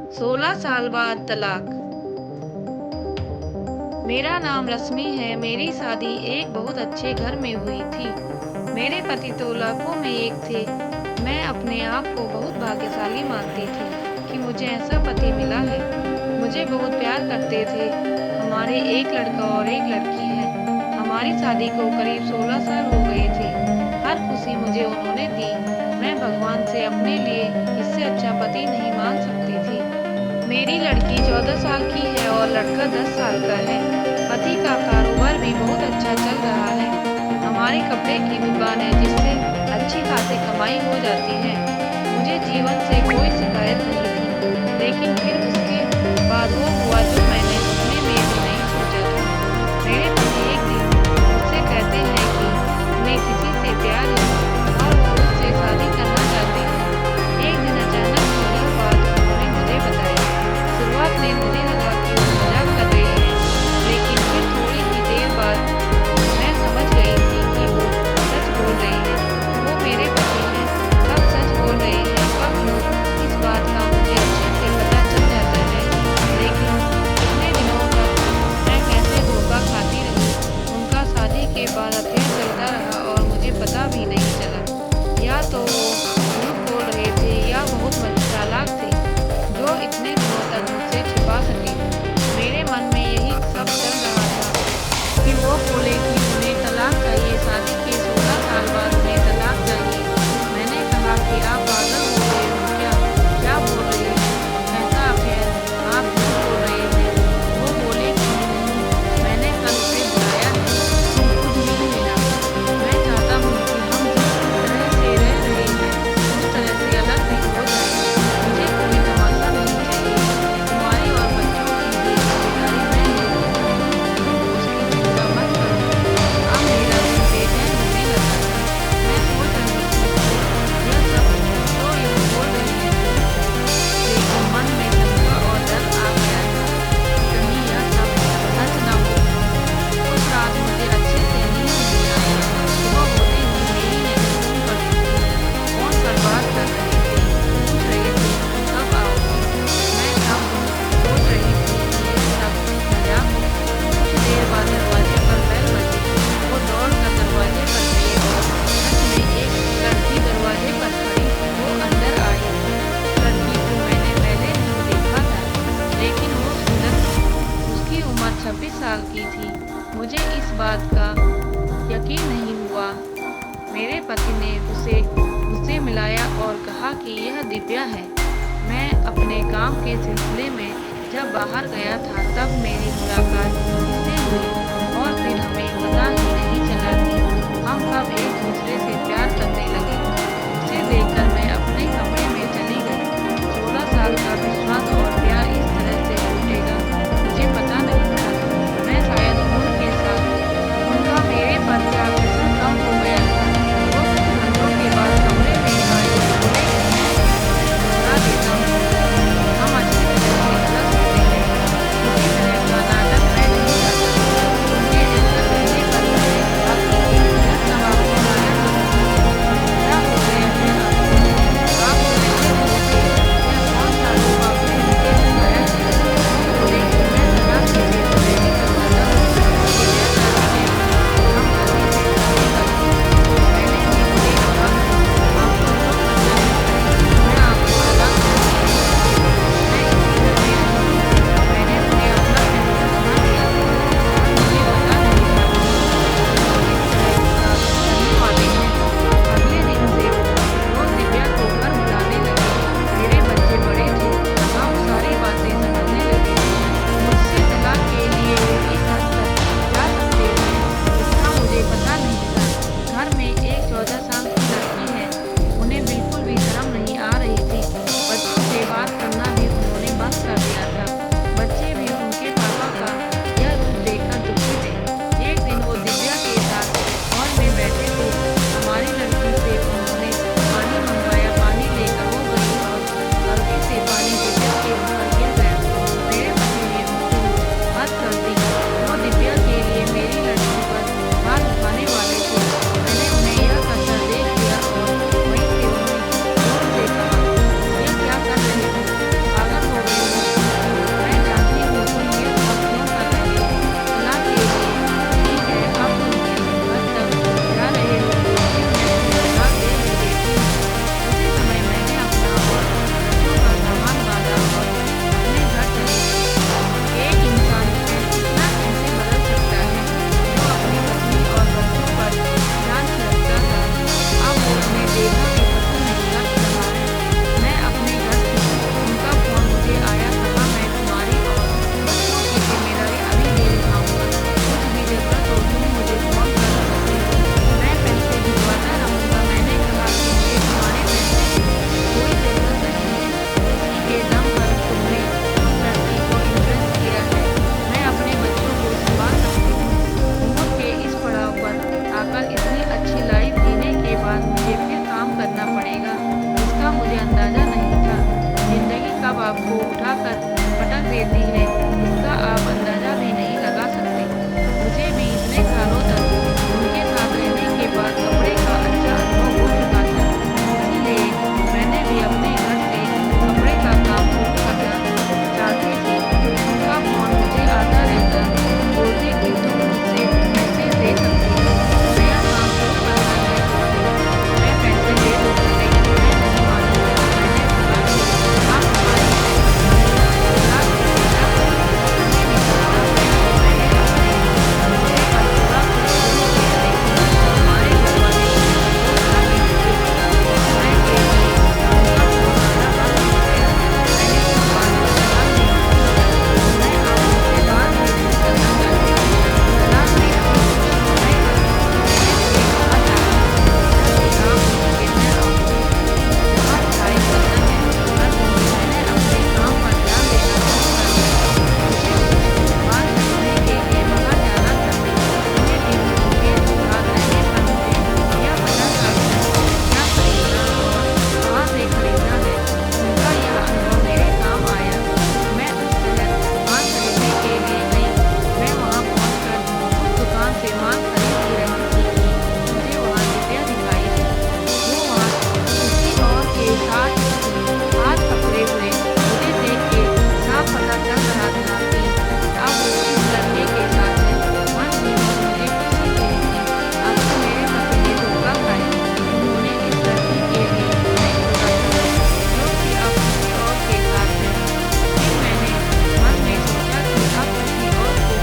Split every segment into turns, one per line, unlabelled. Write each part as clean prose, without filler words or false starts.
16 साल बाद तलाक। मेरा नाम रश्मि है। मेरी शादी एक बहुत अच्छे घर में हुई थी। मेरे पति तो लाखों में एक थे। मैं अपने आप को बहुत भाग्यशाली मानती थी कि मुझे ऐसा पति मिला है। मुझे बहुत प्यार करते थे। हमारे एक लड़का और एक लड़की है। हमारी शादी को करीब 16 साल हो गए थे। हर खुशी मुझे उन्होंने दी। मैं भगवान से अपने लिए इससे अच्छा पति नहीं मान सकती थी। मेरी लड़की 14 साल की है और लड़का 10 साल का है। पति का कारोबार भी बहुत अच्छा चल रहा है। हमारी कपड़े की दुकान है जिससे अच्छी खासी कमाई हो जाती है। मुझे जीवन से कोई शिकायत नहीं थी। लेकिन फिर उसके बाद वो हुआ जो मैंने सपने में भी नहीं सोचा था। मेरे पति एक दिन मुझसे कहते हैं कि उन्हें किसी से प्यार है और वो उससे शादी करना चाहते हैं। एक दिन अचानक से यह बात उन्होंने मुझे बताई। शुरुआत में मुझे लगा कि वो मजाक कर रहे हैं, लेकिन फिर थोड़ी ही देर बाद मैं समझ गई थी कि वो सच बोल रहे हैं। वो मेरे पति हैं। कब सच बोल रहे हैं, कब झूठ, इस बात का मुझे अच्छे से पता चल जाता है। लेकिन इतने दिनों तक मैं कैसे धोखा खाती रही। उनका शादी के बाद अफेयर चलता रहा और मुझे पता भी नहीं चला। या तो वो झूठ बोल रहे थे या बहुत चालाक थे जो इतने दिनों तक मुझसे छिपा सके। मेरे मन में यही सब चल रहा था कि वो बोले कि उन्हें तलाक चाहिए, शादी के 16 साल बाद उन्हें तलाक चाहिए। मैंने कहा कि आप पागल हो गए हो क्या? क्या बोल रहे हैं? कैसा अफेयर? आप झूठ बोल रहे हैं। वो बोले कि नहीं, मैंने कल उसे बुलाया है, कुछ नहीं मिला। मैं चाहता हूँ कि हम जिस तरह से रह रहे हैं उस तरह से अलग भी हो जाए। मुझे कोई तमाशा नहीं चाहिए। तुम्हारी और बच्चों की भी जिम्मेदारी मैं ले लूँगी। तुम उसकी चिंता मत करो। अब मेरा दिल बेचैन होने लगा था। मैं सोच रही थी कि यह सब तो यूँ बोल रहे हैं झूठ, लेकिन मन में शंका और डर आ गया था कि कहीं यह सब सच न हो। उस रात मुझे अच्छे से नींद नहीं आया। सुबह होते ही मेरी नैनी फोन करती थी। फोन पर बात कर रहे थे, पूछ रहे थे कब आओगी। मैं तब सोच रही थी कि ये सब मजाक हो। कुछ देर बाद दरवाजे पर बेल बजी। वो दौड़ कर दरवाजे पर गए और सच में एक लड़की दरवाजे पर खड़ी थी। वो अंदर आई। लड़की को मैंने पहले नहीं देखा था, लेकिन वो सुंदर थी। उसकी उम्र 26 साल की थी। मुझे इस बात का यकीन नहीं हुआ। मेरे पति ने उसे मुझसे मिलाया और कहा कि यह दिव्या है। मैं अपने काम के सिलसिले में जब बाहर गया था तब मेरी मुलाकात इससे हुई और फिर हमें पता ही नहीं चला कि हम कब एक दूसरे से प्यार करने लगे। उसे देखकर मैं अपने कमरे में चली गई। 16 साल का विश्वास और प्यार इस तरह से टूटेगा मुझे पता नहीं था। मैं शायद उम्र के साथ उनका मेरे पर आकर्षण कम हो गया था। वो कुछ घंटों के बाद कमरे में आए और बोले कि मैं दोहरा देता हूँ, हम अच्छी तरह से अलग होते हैं। किसी तरह का नाटक मैं नहीं करता। उनके ऐसा कहने पर मैंने कहा कि यह सब आपको नाटक लगता है। क्या हो गया है आपको? आपको उठाकर पटक देती है, इसका आप अंदाजा भी नहीं लगा सकते। मुझे भी इतने सालों तक उनके साथ रहने के बाद कपड़े का अच्छा अनुभव हो चुका था। इसीलिए मैंने भी अपने घर से कपड़े का काम शुरू करना चाहती थी। उनका फ़ोन मुझे आता रहता, बोलती कि तुम मुझसे पैसे ले सकती हो, नया काम शुरू करना है तो मैं पैसे दे दूँगी, लेकिन मैं नहीं मानूँगी। मैंने बोला कि आप हमारी सलाह से क्या करेंगे? उन्होंने भी कहा, मैंने अपने रिश्ते पर पूरा कुछ शुरू किया, लेकिन हमारे घरवाले तो राज़ी थे। मैं गिर गई, उनका फ़ोन आना बंद हो गया। मैंने इस बात पर जवाब नहीं दिया। मैं अब उनसे बात भी नहीं करना चाहती थी। तलाक मेरा फ्यूचर तय कर दो। मैंने उन्हें कहा था कि आप मुझे कहना आओगे, जहाँ पढ़ाई करना है कर लूँगी। मैंने अपने काम पर ध्यान देना शुरू कर दिया। मुझे कुछ बात खरीदने के लिए बाहर जाना था। उन्हें भी उनके साथ रहने पर मुझे यह पता था कि क्या खरीदना और कहाँ से खरीदना है। उनका यह अनुभव मेरे काम आया। मैं उस शहर सामान खरीदने के लिए गई। मैं वहाँ पहुँचकर उस दुकान से माल खरीद ही रही थी कि मुझे वहाँ दिव्या दिखाई दी। वो वहाँ किसी और के साथ थी, हाथ पकड़े हुए। मुझे देख के साफ पता चल रहा था कि अब वो इस लड़के के साथ है। मन ही मन मुझे खुशी हुई थी। अब तो मेरे पति ने धोखा खाया। उन्होंने इस लड़की के लिए नहीं छोड़ा था, जो कि अब किसी और के साथ है। फिर मैंने मन में सोचा कि अब किसी और को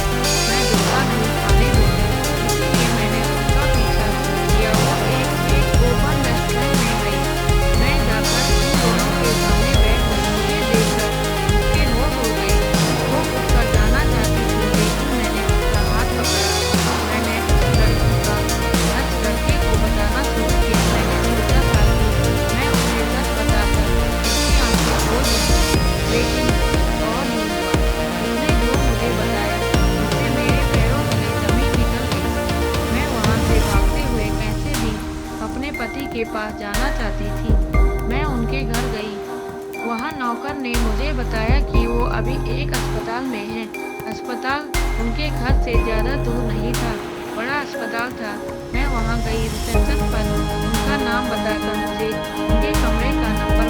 मैं धोखा नहीं खाने दूँगी। इसीलिए मैंने उसका पीछा किया। वो एक ओपन रेस्टोरेंट में गई। मैं जाकर उन दोनों के सामने बैठ गई। मुझे देखकर उसके होश उड़ गए। वो उठकर जाना चाहती थी, लेकिन मैंने उसका हाथ पकड़ा। मैंने उस लड़की का सच लड़के को बताना शुरू किया। मैंने सोचा था कि मैं उसे सच बताकर उसकी आँखें खोल दूँगी, लेकिन कुछ और ही हुआ। उसने जो मुझे बताया, उससे मेरे पैरों तले ज़मीन निकल गई। मैं वहाँ से भागते हुए कैसे भी अपने पति के पास जाना चाहती थी। मैं उनके घर गई। वहाँ नौकर ने मुझे बताया कि वो अभी एक अस्पताल में हैं। अस्पताल उनके घर से ज़्यादा दूर नहीं था, बड़ा अस्पताल था। मैं वहाँ गई। रिसेप्शन पर उनका नाम बताकर मुझे उनके कमरे का नंबर